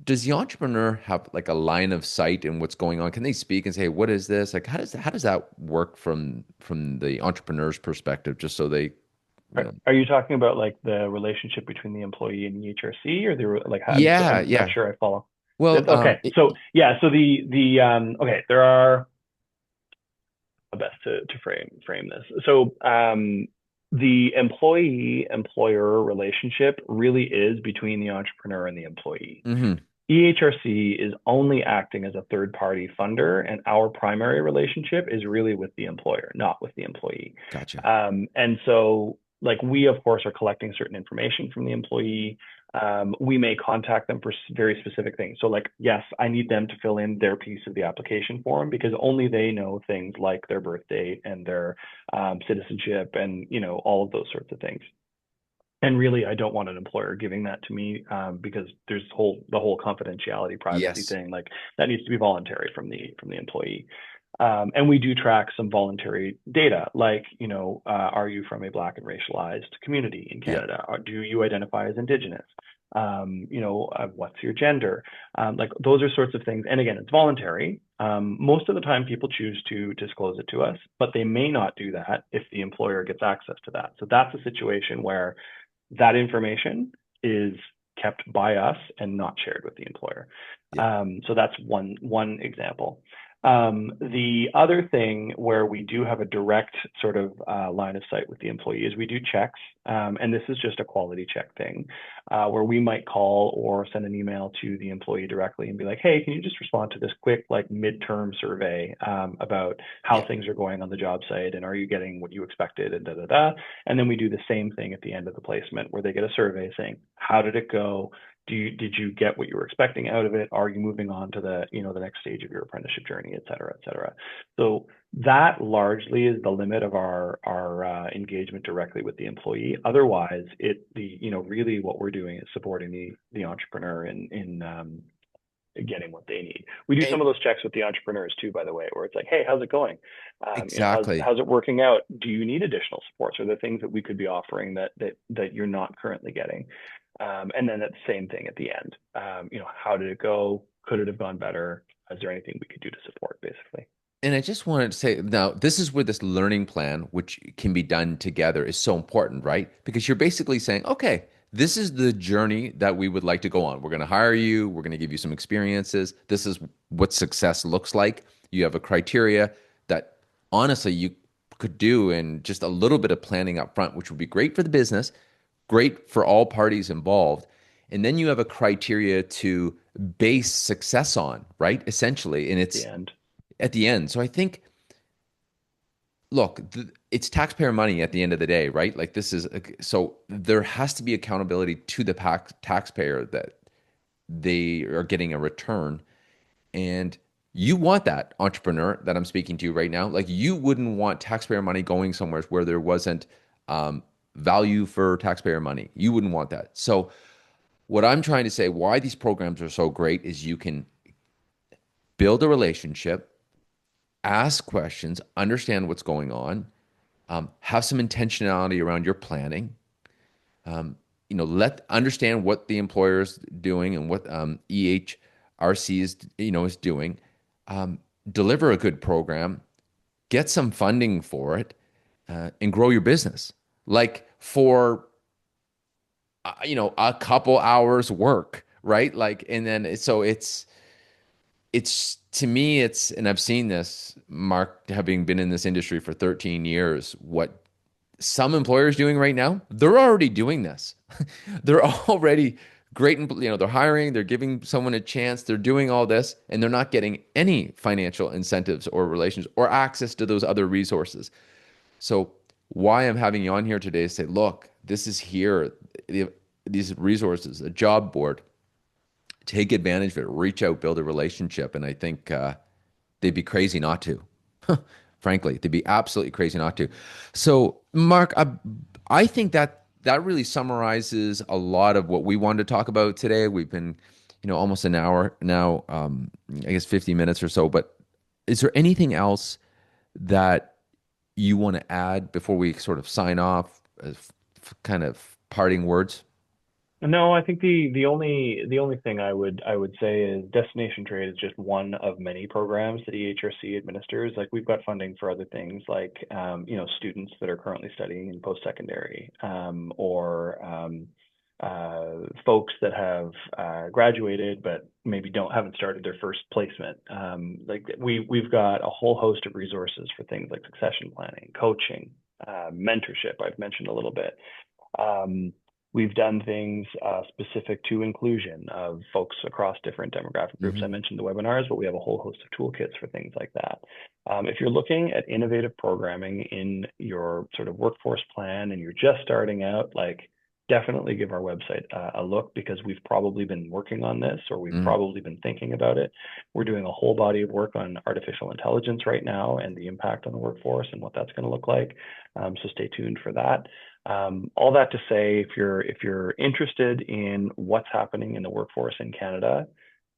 Does the entrepreneur have like a line of sight in what's going on? Can they speak and say, what is this? Like, how does that work from the entrepreneur's perspective, just so they, you know? Are you talking about like the relationship between the employee and EHRC, or like how, Yeah, I'm not yeah. sure I follow. Well, Okay, so yeah, so okay, there are best to frame this. So the employee employer relationship really is between the entrepreneur and the employee. mhm, EHRC is only acting as a third party funder, and our primary relationship is really with the employer, not with the employee. gotcha. And so, like, we of course are collecting certain information from the employee. We may contact them for very specific things. So, like, yes, I need them to fill in their piece of the application form because only they know things like their birth date and their citizenship and all of those sorts of things. And really, I don't want an employer giving that to me because there's the whole confidentiality privacy Yes. thing. Like, that needs to be voluntary from the employee. And we do track some voluntary data, like, are you from a Black and racialized community in Yeah. Canada? Or do you identify as Indigenous? What's your gender? Like, those are sorts of things. And again, it's voluntary. Most of the time, people choose to disclose it to us, but they may not do that if the employer gets access to that. So that's a situation where that information is kept by us and not shared with the employer. Yeah. So that's one example. The other thing where we do have a direct sort of line of sight with the employee is we do checks, and this is just a quality check thing, where we might call or send an email to the employee directly and be like, hey, can you just respond to this quick like midterm survey about how Yeah. things are going on the job site and are you getting what you expected and da da da. And then we do the same thing at the end of the placement where they get a survey saying, how did it go? Did you get what you were expecting out of it? Are you moving on to the next stage of your apprenticeship journey, et cetera, et cetera. So that largely is the limit of our engagement directly with the employee. Otherwise, really what we're doing is supporting the entrepreneur in getting what they need. We do And some of those checks with the entrepreneurs too, by the way, where it's like, hey, how's it going? exactly. How's it working out? Do you need additional supports? Are there things that we could be offering that you're not currently getting? And then that same thing at the end. How did it go? Could it have gone better? Is there anything we could do to support, basically? And I just wanted to say now, this is where this learning plan, which can be done together, is so important, right? Because you're basically saying, okay, this is the journey that we would like to go on. We're going to hire you. We're going to give you some experiences. This is what success looks like. You have a criteria that honestly you could do in just a little bit of planning up front, which would be great for the business, great for all parties involved. And then you have a criteria to base success on, right? Essentially. And The it's end. at the end. So I think, look, it's taxpayer money at the end of the day, right? Like this is so there has to be accountability to the taxpayer that they are getting a return, and you want that entrepreneur that I'm speaking to right now. Like you wouldn't want taxpayer money going somewhere where there wasn't value for taxpayer money. You wouldn't want that. So what I'm trying to say, why these programs are so great, is you can build a relationship, ask questions, understand what's going on, have some intentionality around your planning. Let understand what the employer is doing and what EHRC RC is doing. Deliver a good program, get some funding for it, and grow your business. Like for a couple hours work, right? Like, and then so it's to me, and I've seen this, Mark, having been in this industry for 13 years, what some employers doing right now, they're already doing this. They're already great. They're hiring, they're giving someone a chance, they're doing all this, and they're not getting any financial incentives or relations or access to those other resources. So why I'm having you on here today is say, look, this is here, these resources, a job board, take advantage of it, reach out, build a relationship. And I think they'd be crazy not to. Frankly, they'd be absolutely crazy not to. So, Mark, I think that really summarizes a lot of what we wanted to talk about today. We've been, almost an hour now, I guess 50 minutes or so. But is there anything else that you want to add before we sort of sign off as kind of parting words? No, I think the only thing I would say is destination trade is just one of many programs that EHRC administers. Like we've got funding for other things like students that are currently studying in post-secondary, or folks that have graduated but maybe haven't started their first placement. Like we've got a whole host of resources for things like succession planning, coaching, mentorship. I've mentioned a little bit. We've done things specific to inclusion of folks across different demographic groups. I mentioned the webinars, but we have a whole host of toolkits for things like that. If you're looking at innovative programming in your sort of workforce plan and you're just starting out, like definitely give our website a look, because we've probably been working on this, or we've probably been thinking about it. We're doing a whole body of work on artificial intelligence right now and the impact on the workforce and what that's going to look like. So stay tuned for that. All that to say, if you're interested in what's happening in the workforce in Canada,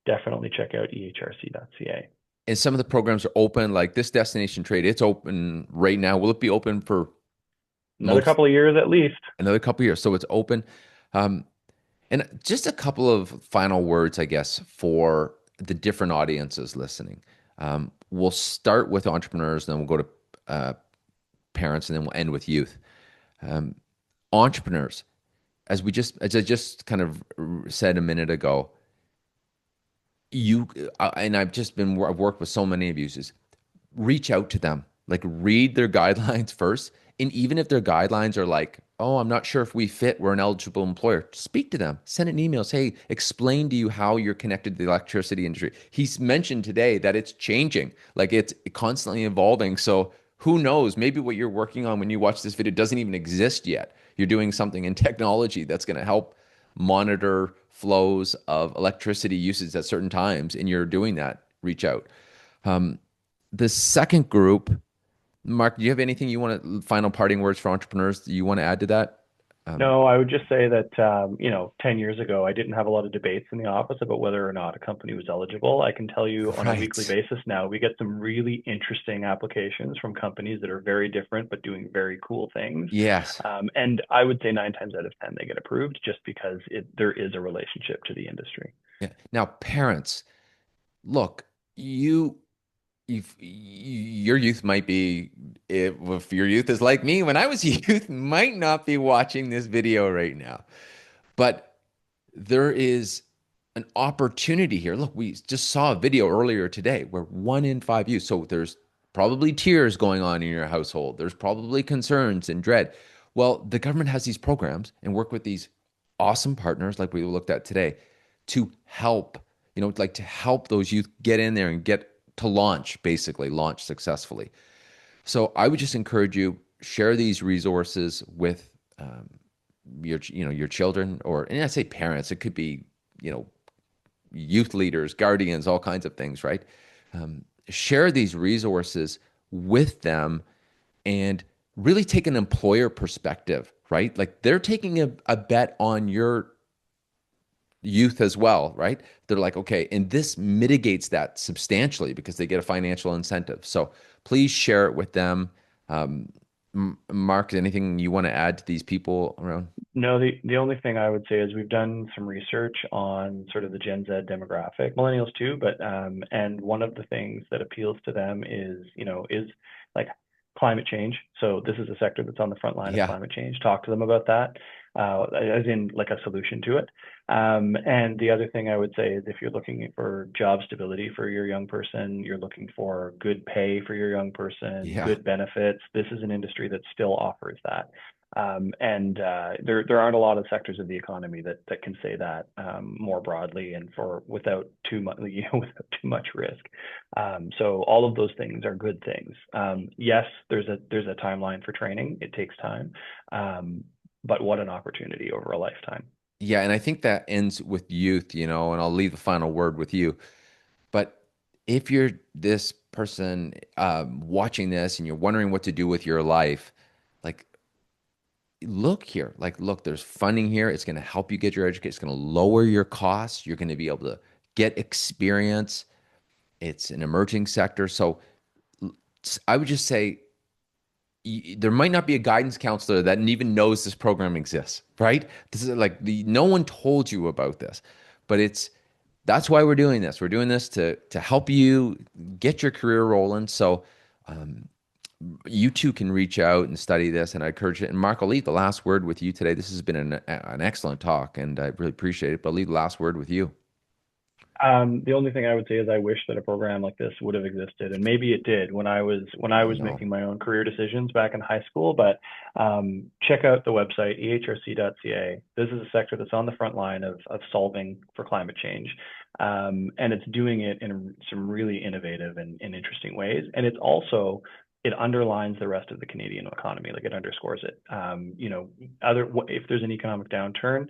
definitely check out ehrc.ca. And some of the programs are open, like this destination trade. It's open right now. Will it be open for Another couple of years at least? Another couple of years. So it's open. And just a couple of final words, I guess, for the different audiences listening. We'll start with entrepreneurs, then we'll go to parents, and then we'll end with youth. Entrepreneurs, as I just kind of said a minute ago, and I've worked with so many of you, is reach out to them, like read their guidelines first. And even if their guidelines are like, oh, I'm not sure if we fit, we're an eligible employer, speak to them, send an email, say, explain to you how you're connected to the electricity industry. He's mentioned today that it's changing, like it's constantly evolving. So who knows, maybe what you're working on when you watch this video doesn't even exist yet. You're doing something in technology that's going to help monitor flows of electricity usage at certain times, and you're doing that. Reach out. The second group, Mark, do you have anything final parting words for entrepreneurs that you want to add to that? No, I would just say that, 10 years ago, I didn't have a lot of debates in the office about whether or not a company was eligible. I can tell you on a weekly basis now, we get some really interesting applications from companies that are very different, but doing very cool things. Yes. And I would say 9 times out of 10, they get approved just because there is a relationship to the industry. Yeah. Now, parents, look, your youth might be, if your youth is like me when I was a youth, might not be watching this video right now, but there is an opportunity here. Look, we just saw a video earlier today where 1 in 5 youth, so there's probably tears going on in your household, there's probably concerns and dread. Well, the government has these programs and work with these awesome partners like we looked at today to help, to help those youth get in there and get to launch successfully. So I would just encourage you, share these resources with your children, and I say parents, it could be, youth leaders, guardians, all kinds of things, right? Share these resources with them and really take an employer perspective, right? Like they're taking a bet on your youth as well, right? They're like, okay, and this mitigates that substantially because they get a financial incentive. So please share it with them. Mark, anything you want to add to these people around? No, the only thing I would say is we've done some research on sort of the Gen Z demographic, millennials too, but and one of the things that appeals to them is like climate change. So this is a sector that's on the front line of Yeah. climate change. Talk to them about that, as in like a solution to it. And the other thing I would say is if you're looking for job stability for your young person, you're looking for good pay for your young person, Yeah. good benefits, this is an industry that still offers that. And there aren't a lot of sectors of the economy that can say that more broadly and for without too much without too much risk. So all of those things are good things. Yes, there's a timeline for training. It takes time, but what an opportunity over a lifetime. Yeah, and I think that ends with youth, and I'll leave the final word with you. But if you're this person watching this and you're wondering what to do with your life, like look here, look, there's funding here. It's going to help you get your education. It's going to lower your costs. You're going to be able to get experience. It's an emerging sector. So I would just say there might not be a guidance counselor that even knows this program exists, right? This is like no one told you about this, but that's why we're doing this. We're doing this to help you get your career rolling. So you too can reach out and study this, and I encourage it. And Mark, I'll leave the last word with you today. This has been an excellent talk, and I really appreciate it. But I'll leave the last word with you. The only thing I would say is I wish that a program like this would have existed, and maybe it did when I was No. making my own career decisions back in high school. But check out the website ehrc.ca. This is a sector that's on the front line of solving for climate change, and it's doing it in some really innovative and interesting ways. And it underlines the rest of the Canadian economy, like it underscores it. If there's an economic downturn,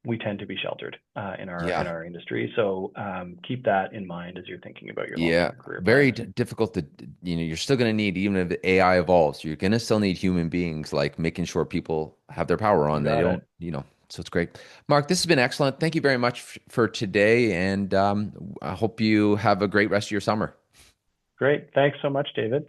we tend to be sheltered in our Yeah. industry. So keep that in mind as you're thinking about your Yeah, long-term career very planning. difficult to, you're still going to need, even if AI evolves, you're going to still need human beings, like making sure people have their power You on. They got it. don't, so it's great. Mark, this has been excellent. Thank you very much for today. And I hope you have a great rest of your summer. Great. Thanks so much, David.